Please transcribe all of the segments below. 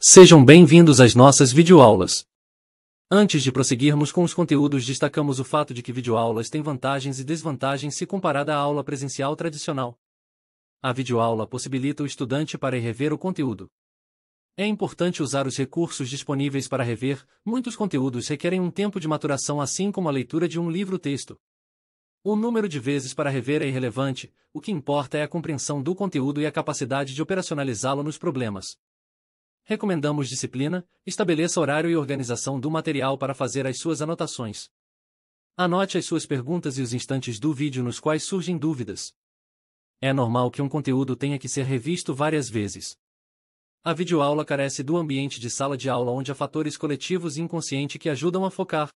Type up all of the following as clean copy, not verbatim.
Sejam bem-vindos às nossas videoaulas. Antes de prosseguirmos com os conteúdos, destacamos o fato de que videoaulas têm vantagens e desvantagens se comparada à aula presencial tradicional. A videoaula possibilita o estudante para rever o conteúdo. É importante usar os recursos disponíveis para rever. Muitos conteúdos requerem um tempo de maturação, assim como a leitura de um livro-texto. O número de vezes para rever é irrelevante, o que importa é a compreensão do conteúdo e a capacidade de operacionalizá-lo nos problemas. Recomendamos disciplina, estabeleça horário e organização do material para fazer as suas anotações. Anote as suas perguntas e os instantes do vídeo nos quais surgem dúvidas. É normal que um conteúdo tenha que ser revisto várias vezes. A videoaula carece do ambiente de sala de aula, onde há fatores coletivos e inconsciente que ajudam a focar.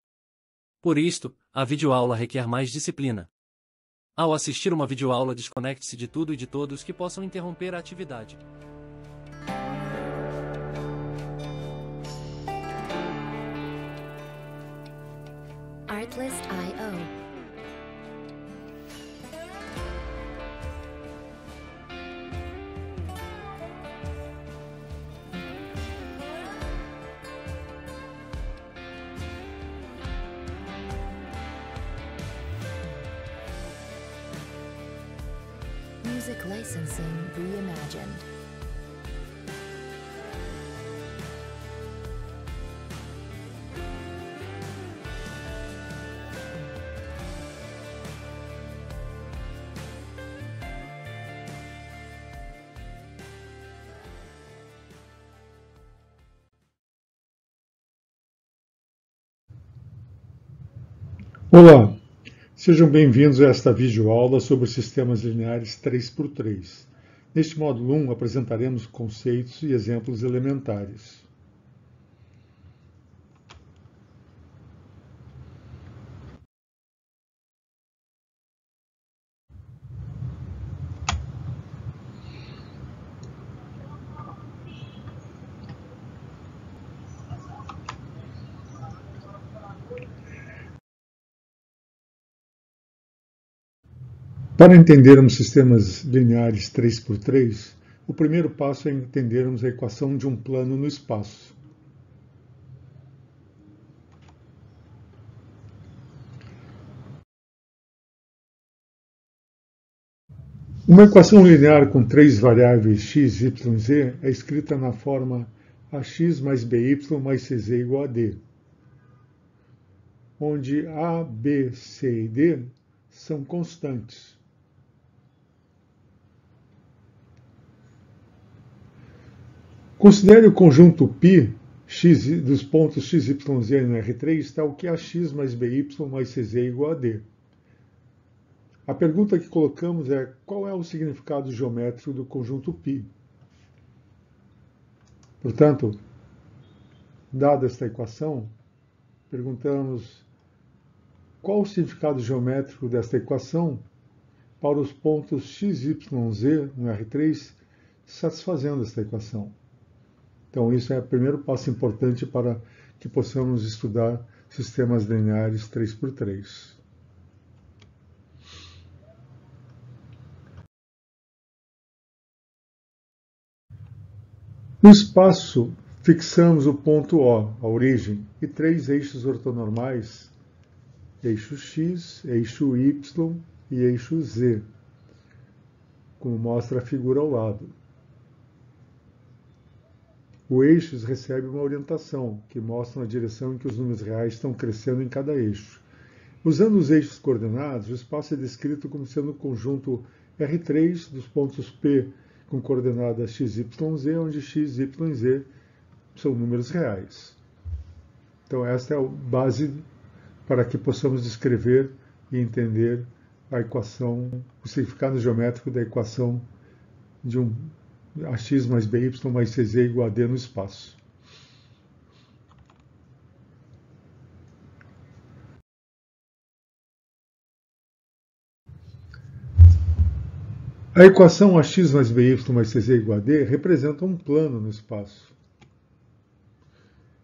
Por isto, a videoaula requer mais disciplina. Ao assistir uma videoaula, desconecte-se de tudo e de todos que possam interromper a atividade. Artlist.io. Music licensing reimagined. Olá, sejam bem-vindos a esta videoaula sobre sistemas lineares 3x3. Neste módulo 1 apresentaremos conceitos e exemplos elementares. Para entendermos sistemas lineares 3x3, o primeiro passo é entendermos a equação de um plano no espaço. Uma equação linear com três variáveis x, y e z é escrita na forma ax mais by mais cz igual a d, onde a, b, c e d são constantes. Considere o conjunto π dos pontos x, y, z no R3 tal que ax mais by mais cz igual a d. A pergunta que colocamos é: qual é o significado geométrico do conjunto π? Portanto, dada esta equação, perguntamos qual o significado geométrico desta equação para os pontos x, y, z no R3 satisfazendo esta equação. Então, isso é o primeiro passo importante para que possamos estudar sistemas lineares 3x3. No espaço, fixamos o ponto O, a origem, e três eixos ortonormais, eixo x, eixo y e eixo z, como mostra a figura ao lado. O eixo recebe uma orientação, que mostra a direção em que os números reais estão crescendo em cada eixo. Usando os eixos coordenados, o espaço é descrito como sendo o conjunto R3 dos pontos P com coordenadas x, y, z, onde x, y e z são números reais. Então, esta é a base para que possamos descrever e entender a equação, o significado geométrico da equação de um ax mais by mais cz igual a d no espaço. A equação ax mais by mais cz igual a d representa um plano no espaço.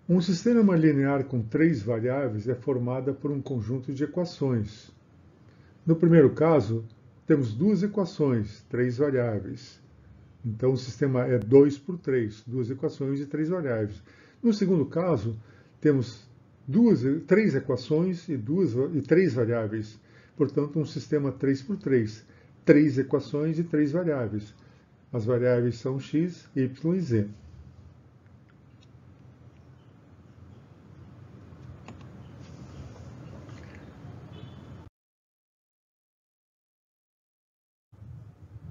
Um sistema linear com três variáveis é formado por um conjunto de equações. No primeiro caso, temos duas equações, três variáveis. Então o sistema é 2 por 3, duas equações e três variáveis. No segundo caso, temos três equações e três variáveis. Portanto, um sistema 3 por 3, três equações e três variáveis. As variáveis são x, y e z.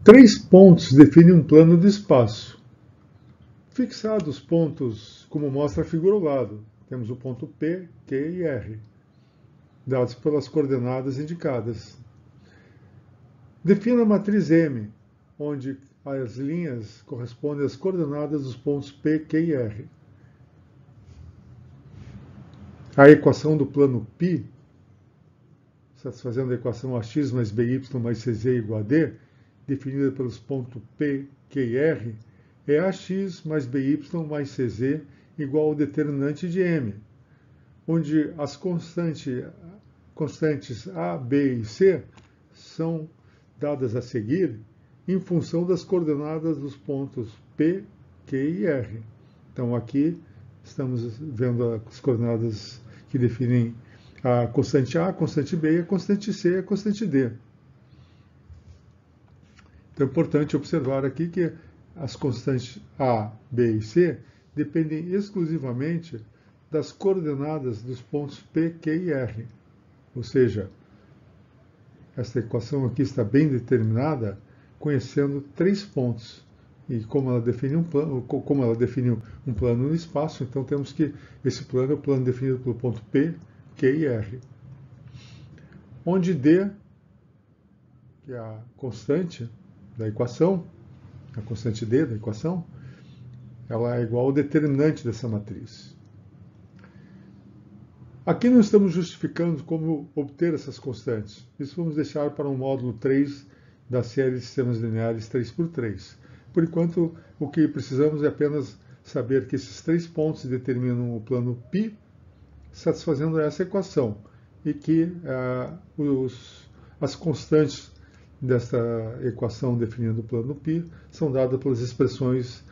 Três pontos definem um plano de espaço. Fixados os pontos, como mostra a figura ao lado, temos o ponto P, Q e R, dados pelas coordenadas indicadas. Defina a matriz M, onde as linhas correspondem às coordenadas dos pontos P, Q e R. A equação do plano π, satisfazendo a equação ax mais by mais cz igual a d, definida pelos pontos P, Q e R, é ax mais by mais cz igual ao determinante de M, onde as constantes A, B e C são dadas a seguir em função das coordenadas dos pontos P, Q e R. Então aqui estamos vendo as coordenadas que definem a constante A, a constante B, a constante C e a constante D. Então é importante observar aqui que as constantes A, B e C dependem exclusivamente das coordenadas dos pontos P, Q e R. Ou seja, esta equação aqui está bem determinada conhecendo três pontos. E como ela definiu um plano no espaço, então temos que esse plano é o plano definido pelo ponto P, Q e R. Onde D, que é a constante da equação, a constante D da equação, ela é igual ao determinante dessa matriz. Aqui não estamos justificando como obter essas constantes. Isso vamos deixar para um módulo 3 da série de sistemas lineares 3x3. Por enquanto, o que precisamos é apenas saber que esses três pontos determinam o plano π, satisfazendo essa equação, e que as constantes desta equação definindo o plano π são dadas pelas expressões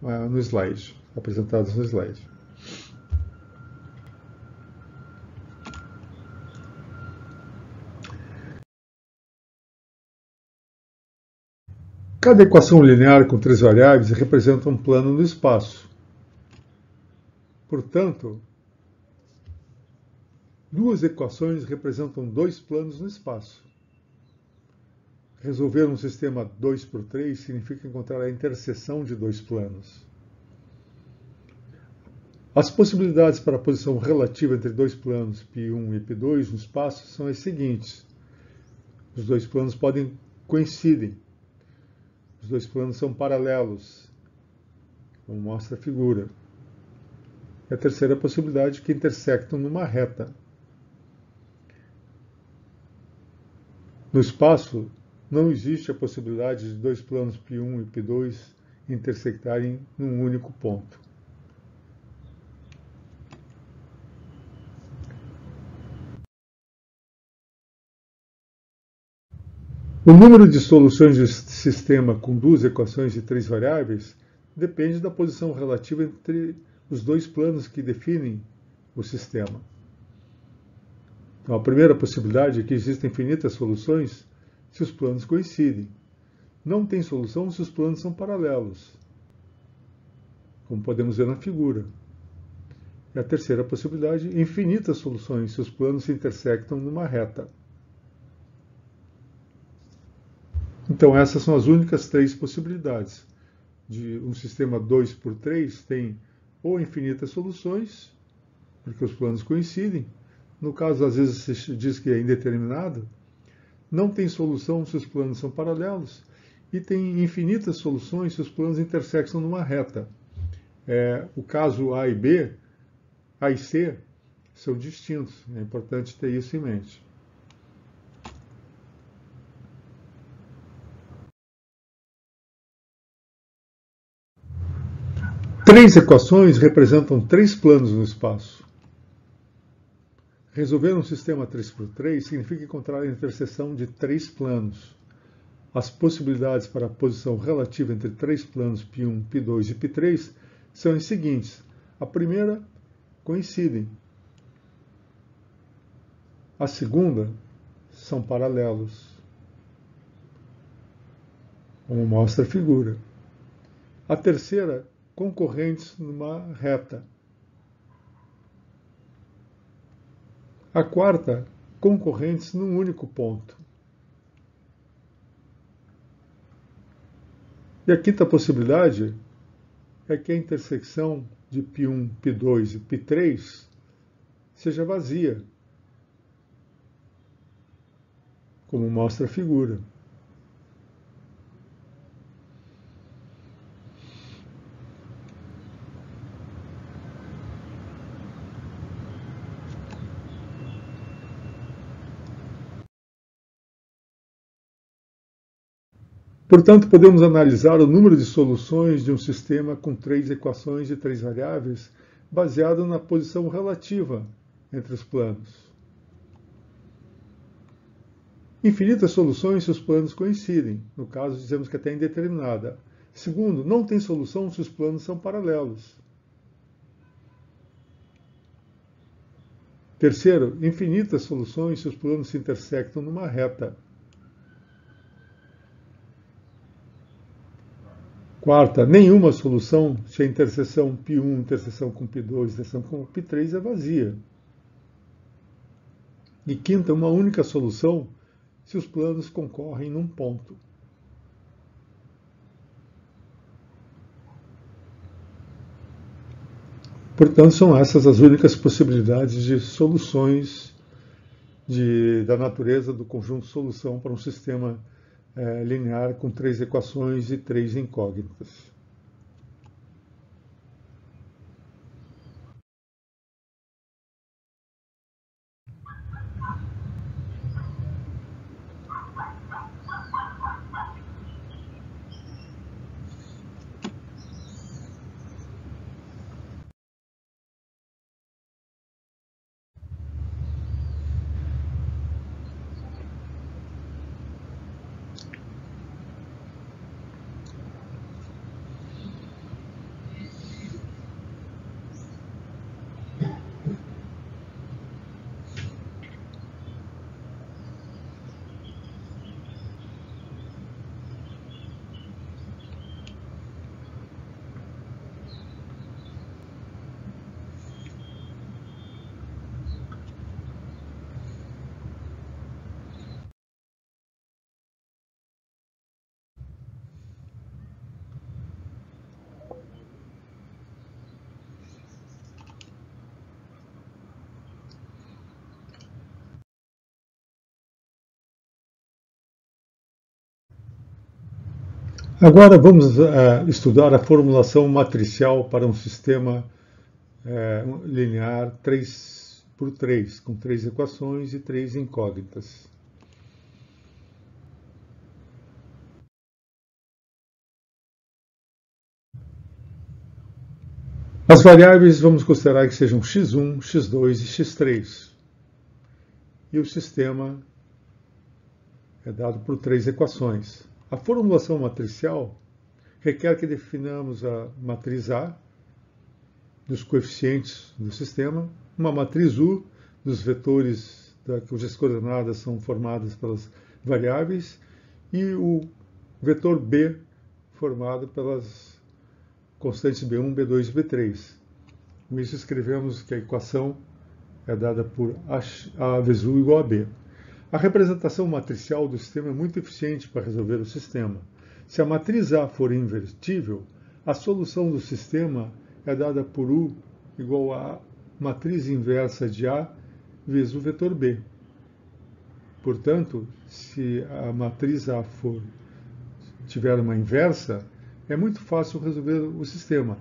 no slide, apresentadas no slide. Cada equação linear com três variáveis representa um plano no espaço. Portanto, duas equações representam dois planos no espaço. Resolver um sistema 2 por 3 significa encontrar a interseção de dois planos. As possibilidades para a posição relativa entre dois planos π1 e π2 no espaço são as seguintes. Os dois planos coincidem. Os dois planos são paralelos, como mostra a figura. E a terceira possibilidade é que intersectam numa reta. No espaço, não existe a possibilidade de dois planos π1 e π2 intersectarem num único ponto. O número de soluções de sistema com duas equações e três variáveis depende da posição relativa entre os dois planos que definem o sistema. Então, a primeira possibilidade é que existem infinitas soluções se os planos coincidem. Não tem solução se os planos são paralelos, como podemos ver na figura. E a terceira possibilidade, infinitas soluções se os planos se intersectam numa reta. Então, essas são as únicas três possibilidades. De um sistema 2 por 3 tem ou infinitas soluções, porque os planos coincidem. No caso, às vezes se diz que é indeterminado. Não tem solução se os planos são paralelos. E tem infinitas soluções se os planos intersectam numa reta. O caso A e B, A e C, são distintos. É importante ter isso em mente. Três equações representam três planos no espaço. Resolver um sistema 3 por 3 significa encontrar a interseção de três planos. as possibilidades para a posição relativa entre três planos π1, π2 e π3 são as seguintes. A primeira, coincidem. A segunda, são paralelos, como mostra a figura. A terceira, concorrentes numa reta. A quarta, concorrentes num único ponto. E a quinta possibilidade é que a intersecção de π1, π2 e π3 seja vazia, como mostra a figura. Portanto, podemos analisar o número de soluções de um sistema com três equações de três variáveis baseado na posição relativa entre os planos. Infinitas soluções se os planos coincidem. No caso, dizemos que até indeterminada. Segundo, não tem solução se os planos são paralelos. Terceiro, infinitas soluções se os planos se intersectam numa reta. Quarta, nenhuma solução se a interseção π1, interseção com π2, interseção com π3 é vazia. E quinta, uma única solução se os planos concorrem num ponto. Portanto, são essas as únicas possibilidades de soluções da natureza do conjunto solução para um sistema linear com três equações e três incógnitas. Agora vamos estudar a formulação matricial para um sistema linear 3x3, com três equações e três incógnitas. As variáveis vamos considerar que sejam x1, x2 e x3. E o sistema é dado por três equações. A formulação matricial requer que definamos a matriz A dos coeficientes do sistema, uma matriz U dos vetores cujas coordenadas são formadas pelas variáveis e o vetor B formado pelas constantes B1, B2 e B3. Com isso escrevemos que a equação é dada por A vezes U igual a B. A representação matricial do sistema é muito eficiente para resolver o sistema. Se a matriz A for invertível, a solução do sistema é dada por U igual a matriz inversa de A vezes o vetor B. Portanto, se a matriz A tiver uma inversa, é muito fácil resolver o sistema,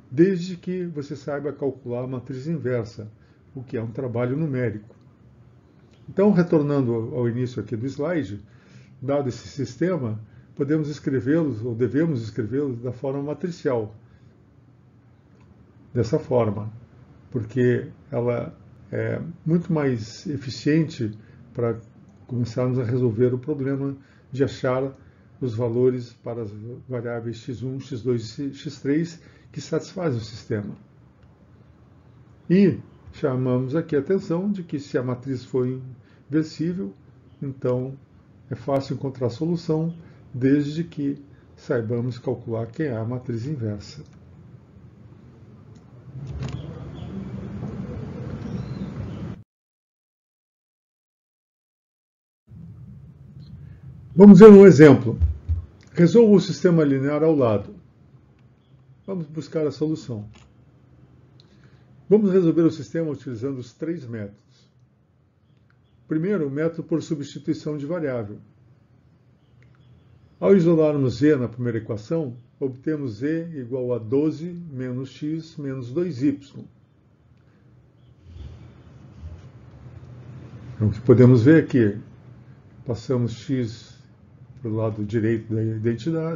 desde que você saiba calcular a matriz inversa, o que é um trabalho numérico. Então, retornando ao início aqui do slide, dado esse sistema, podemos escrevê-los, ou devemos escrevê-los, da forma matricial. Dessa forma, porque ela é muito mais eficiente para começarmos a resolver o problema de achar os valores para as variáveis x1, x2 e x3 que satisfazem o sistema. E chamamos aqui a atenção de que se a matriz for inversível, então é fácil encontrar a solução, desde que saibamos calcular quem é a matriz inversa. Vamos ver um exemplo. Resolva o sistema linear ao lado. Vamos buscar a solução. Vamos resolver o sistema utilizando os três métodos. Primeiro, o método por substituição de variável. Ao isolarmos z na primeira equação, obtemos z igual a 12 menos x menos 2y. Então, o que podemos ver aqui, passamos x para o lado direito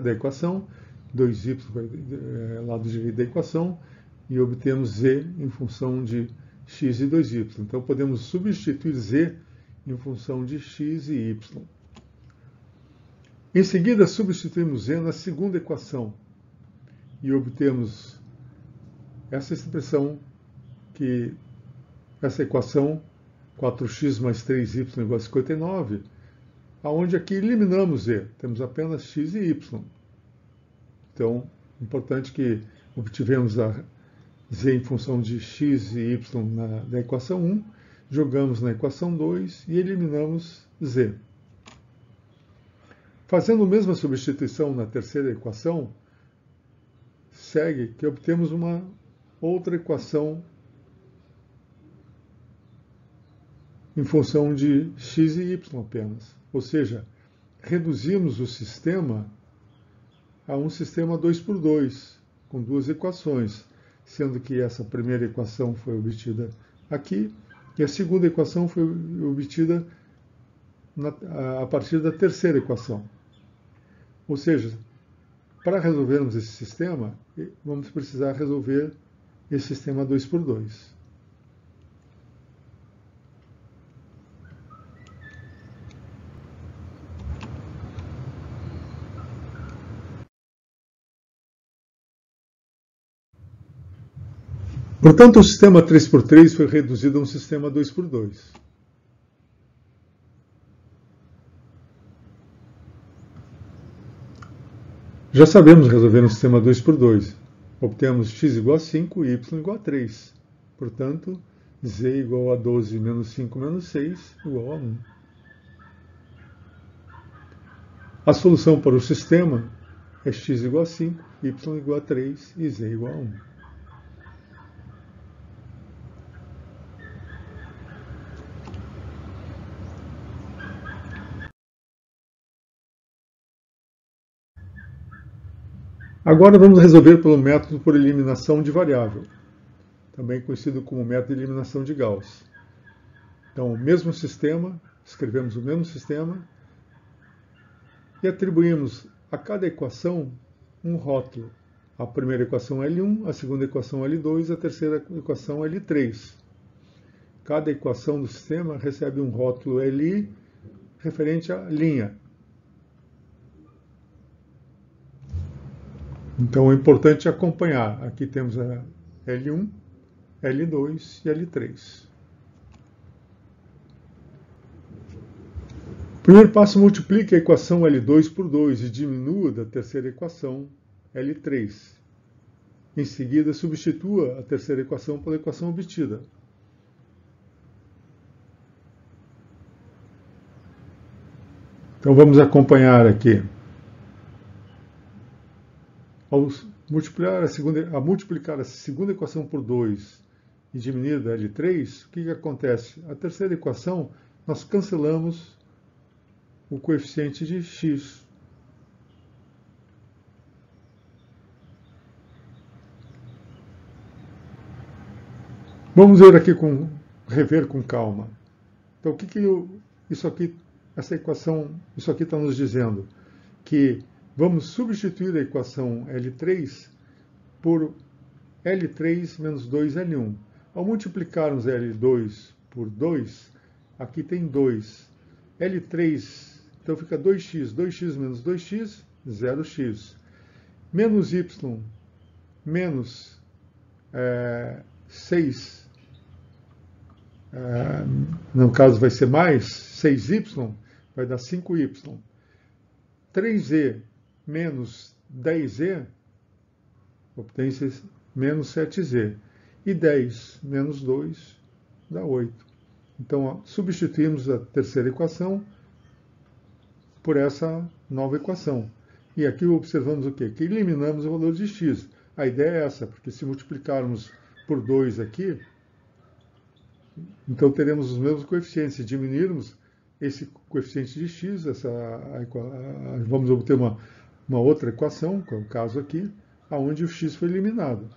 da equação, 2y para o lado direito da equação, e obtemos z em função de x e 2y. Então, podemos substituir z em função de x e y. Em seguida, substituímos z na segunda equação e obtemos essa expressão, essa equação 4x mais 3y igual a 59, onde aqui eliminamos z, temos apenas x e y. Então, importante que obtivemos a z em função de x e y na equação 1, jogamos na equação 2 e eliminamos z. Fazendo a mesma substituição na terceira equação, segue que obtemos uma outra equação em função de x e y apenas. Ou seja, reduzimos o sistema a um sistema 2x2, com duas equações, sendo que essa primeira equação foi obtida aqui e a segunda equação foi obtida a partir da terceira equação. Ou seja, para resolvermos esse sistema, vamos precisar resolver esse sistema 2x2. Portanto, o sistema 3x3 foi reduzido a um sistema 2x2. Já sabemos resolver um sistema 2x2. Obtemos x igual a 5 e y igual a 3. Portanto, z igual a 12 menos 5 menos 6 igual a 1. A solução para o sistema é x igual a 5, y igual a 3 e z igual a 1. Agora vamos resolver pelo método por eliminação de variável, também conhecido como método de eliminação de Gauss. Então, o mesmo sistema, escrevemos o mesmo sistema e atribuímos a cada equação um rótulo. A primeira equação L1, a segunda equação L2, a terceira equação L3. Cada equação do sistema recebe um rótulo Li referente à linha. Então é importante acompanhar. Aqui temos a L1, L2 e L3. Primeiro passo, multiplique a equação L2 por 2 e diminua da terceira equação L3. Em seguida, substitua a terceira equação pela equação obtida. Então vamos acompanhar aqui. Ao multiplicar a segunda equação por 2 e diminuir da L3, o que acontece? A terceira equação, nós cancelamos o coeficiente de x. Vamos ver aqui rever com calma. Então, o que essa equação, isso aqui está nos dizendo? Que vamos substituir a equação L3 por L3 menos 2L1. Ao multiplicarmos L2 por 2, aqui tem 2. L3 Então fica 2x. 2x menos 2x, 0x. Menos y menos 6, no caso vai ser mais 6y, vai dar 5y. 3e menos 10e, obtém-se menos 7z. E 10 menos 2 dá 8. Então, substituímos a terceira equação por essa nova equação. E aqui observamos o quê? Que eliminamos o valor de x. A ideia é essa, porque se multiplicarmos por 2 aqui, então teremos os mesmos coeficientes. Se diminuirmos esse coeficiente de x, vamos obter uma outra equação, que é o caso aqui, onde o x foi eliminado.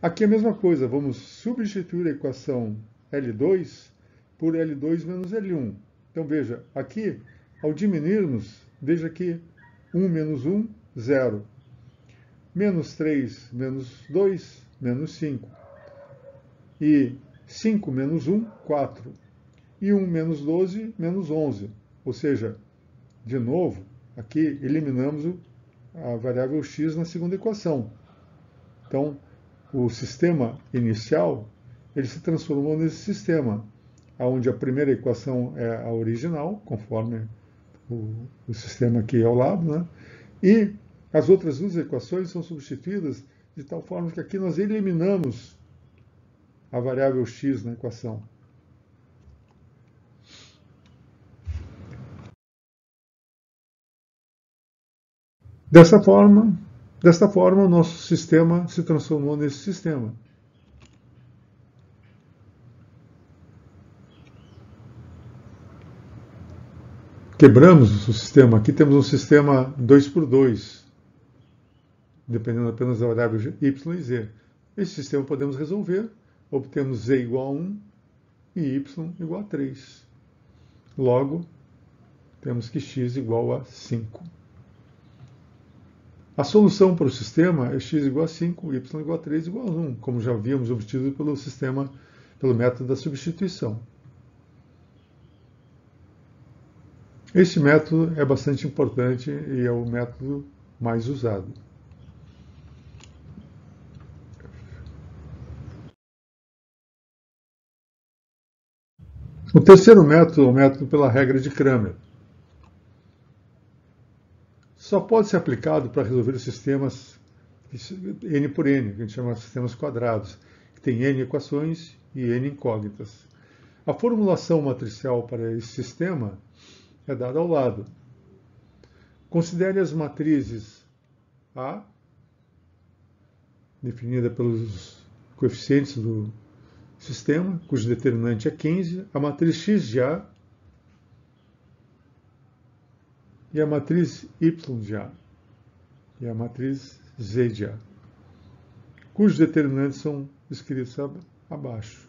Aqui é a mesma coisa, vamos substituir a equação L2 por L2 menos L1. Então veja, aqui, ao diminuirmos, veja que 1 menos 1, 0. Menos 3 menos 2, menos 5. E 5 menos 1, 4. E 1 menos 12, menos 11. Ou seja, de novo, aqui eliminamos a variável x na segunda equação. Então, o sistema inicial, ele se transformou nesse sistema, onde a primeira equação é a original, conforme o sistema aqui ao lado, né? E as outras duas equações são substituídas de tal forma que aqui nós eliminamos a variável x na equação. Desta forma, o nosso sistema se transformou nesse sistema. Quebramos o sistema. Aqui temos um sistema 2 por 2, dependendo apenas da variável y e z. Esse sistema podemos resolver. Obtemos z igual a 1 e y igual a 3. Logo, temos que x igual a 5. A solução para o sistema é x igual a 5, y igual a 3 igual a 1, como já havíamos obtido pelo método da substituição. Este método é bastante importante e é o método mais usado. O terceiro método é o método pela regra de Cramer. Só pode ser aplicado para resolver os sistemas n por n, que a gente chama de sistemas quadrados, que tem n equações e n incógnitas. A formulação matricial para esse sistema é dada ao lado. Considere as matrizes A, definida pelos coeficientes do sistema, cujo determinante é 15, a matriz x de A e a matriz y de A e a matriz z de A, cujos determinantes são escritos abaixo.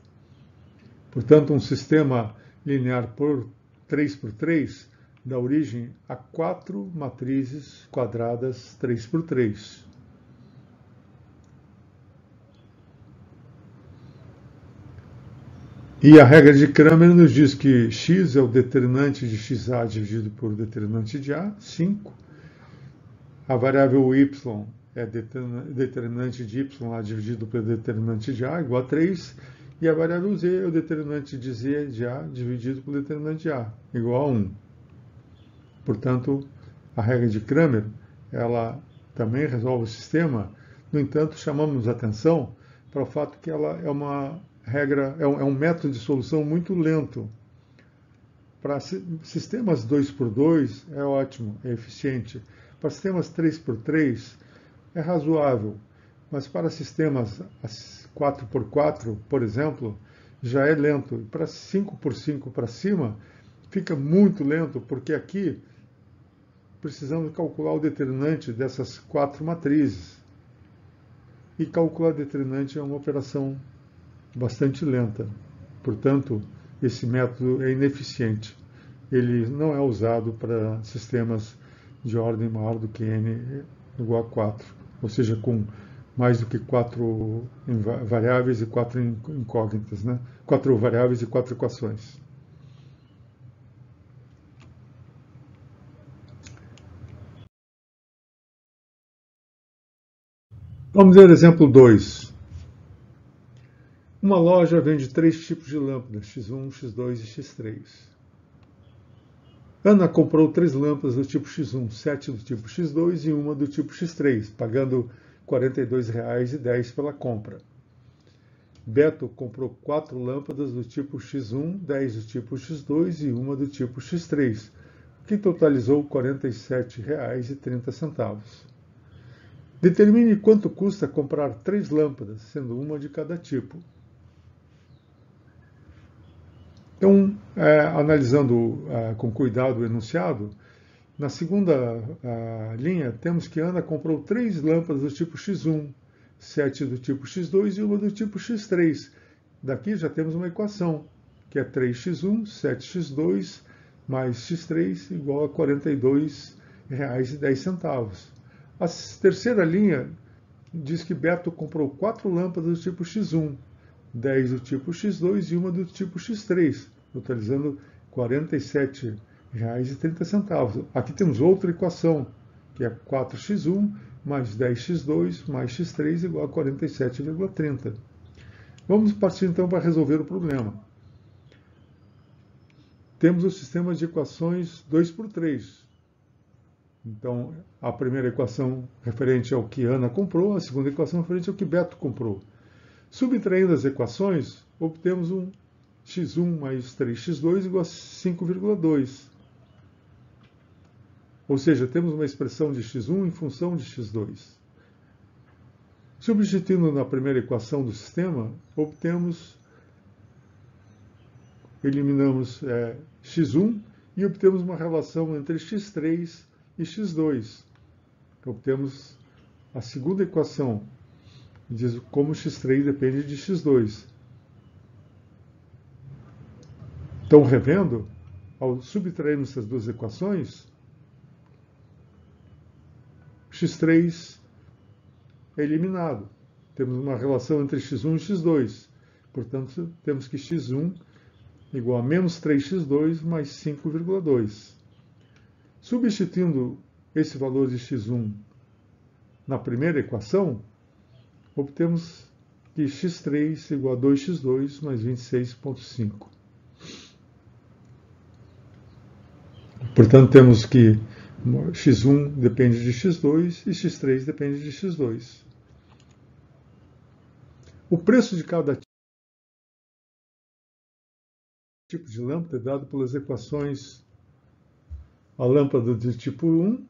Portanto, um sistema linear por 3 por 3 dá origem a 4 matrizes quadradas 3 por 3. E a regra de Cramer nos diz que x é o determinante de xa dividido por determinante de A, 5. A variável y é determinante de y dividido pelo determinante de A, igual a 3. E a variável z é o determinante de z de A dividido pelo determinante de A, igual a 1. Portanto, a regra de Cramer, ela também resolve o sistema. No entanto, chamamos a atenção para o fato que ela é uma regra, é um método de solução muito lento. Para sistemas 2 por 2 é ótimo, é eficiente. Para sistemas 3 por 3 é razoável. Mas para sistemas 4 por 4, por exemplo, já é lento. E para 5 por 5 para cima, fica muito lento, porque aqui precisamos calcular o determinante dessas 4 matrizes. E calcular o determinante é uma operação bastante lenta. Portanto, esse método é ineficiente. Ele não é usado para sistemas de ordem maior do que n igual a 4, ou seja, com mais do que 4 variáveis e 4 incógnitas, né? 4 variáveis e 4 equações. Vamos ver exemplo 2. Uma loja vende 3 tipos de lâmpadas, X1, X2 e X3. Ana comprou 3 lâmpadas do tipo X1, 7 do tipo X2 e uma do tipo X3, pagando R$ 42,10 pela compra. Beto comprou 4 lâmpadas do tipo X1, 10 do tipo X2 e uma do tipo X3, o que totalizou R$ 47,30. Determine quanto custa comprar 3 lâmpadas, sendo uma de cada tipo. Então, analisando com cuidado o enunciado, na segunda linha temos que Ana comprou 3 lâmpadas do tipo X1, 7 do tipo X2 e uma do tipo X3. Daqui já temos uma equação, que é 3x1, 7x2 mais x3 igual a R$ 42,10. A terceira linha diz que Beto comprou 4 lâmpadas do tipo X1, 10 do tipo X2 e uma do tipo X3, totalizando R$ 47,30. Aqui temos outra equação, que é 4x1 mais 10x2 mais x3 igual a 47,30. Vamos partir então para resolver o problema. Temos o sistema de equações 2 por 3. Então, a primeira equação referente ao que Ana comprou, a segunda equação referente ao que Beto comprou. Subtraindo as equações, obtemos um x1 mais 3x2 igual a 5,2. Ou seja, temos uma expressão de x1 em função de x2. Substituindo na primeira equação do sistema, eliminamos x1 e obtemos uma relação entre x3 e x2. Obtemos a segunda equação, que diz como x3 depende de x2. Então, revendo, ao subtrairmos essas duas equações, x3 é eliminado. Temos uma relação entre x1 e x2. Portanto, temos que x1 igual a menos 3x2 mais 5,2. Substituindo esse valor de x1 na primeira equação, obtemos que x3 igual a 2x2 mais 26,5. Portanto, temos que x1 depende de x2 e x3 depende de x2. O preço de cada tipo de lâmpada é dado pelas equações. A lâmpada do tipo 1,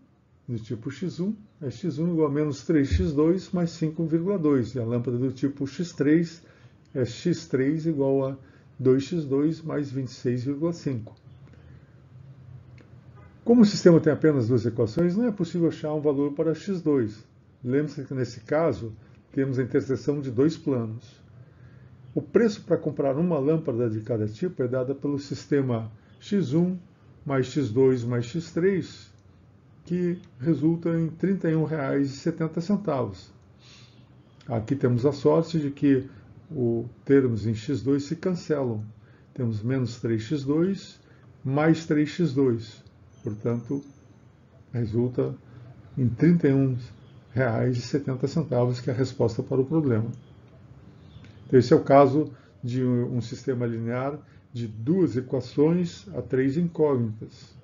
do tipo x1, é x1 igual a menos 3x2 mais 5,2. E a lâmpada do tipo x3 é x3 igual a 2x2 mais 26,5. Como o sistema tem apenas duas equações, não é possível achar um valor para x2. Lembre-se que, nesse caso, temos a interseção de dois planos. O preço para comprar uma lâmpada de cada tipo é dado pelo sistema x1 mais x2 mais x3, que resulta em R$ 31,70. Aqui temos a sorte de que os termos em x2 se cancelam. Temos menos 3x2 mais 3x2. Portanto, resulta em R$ 31,70, que é a resposta para o problema. Então, esse é o caso de um sistema linear de duas equações a 3 incógnitas.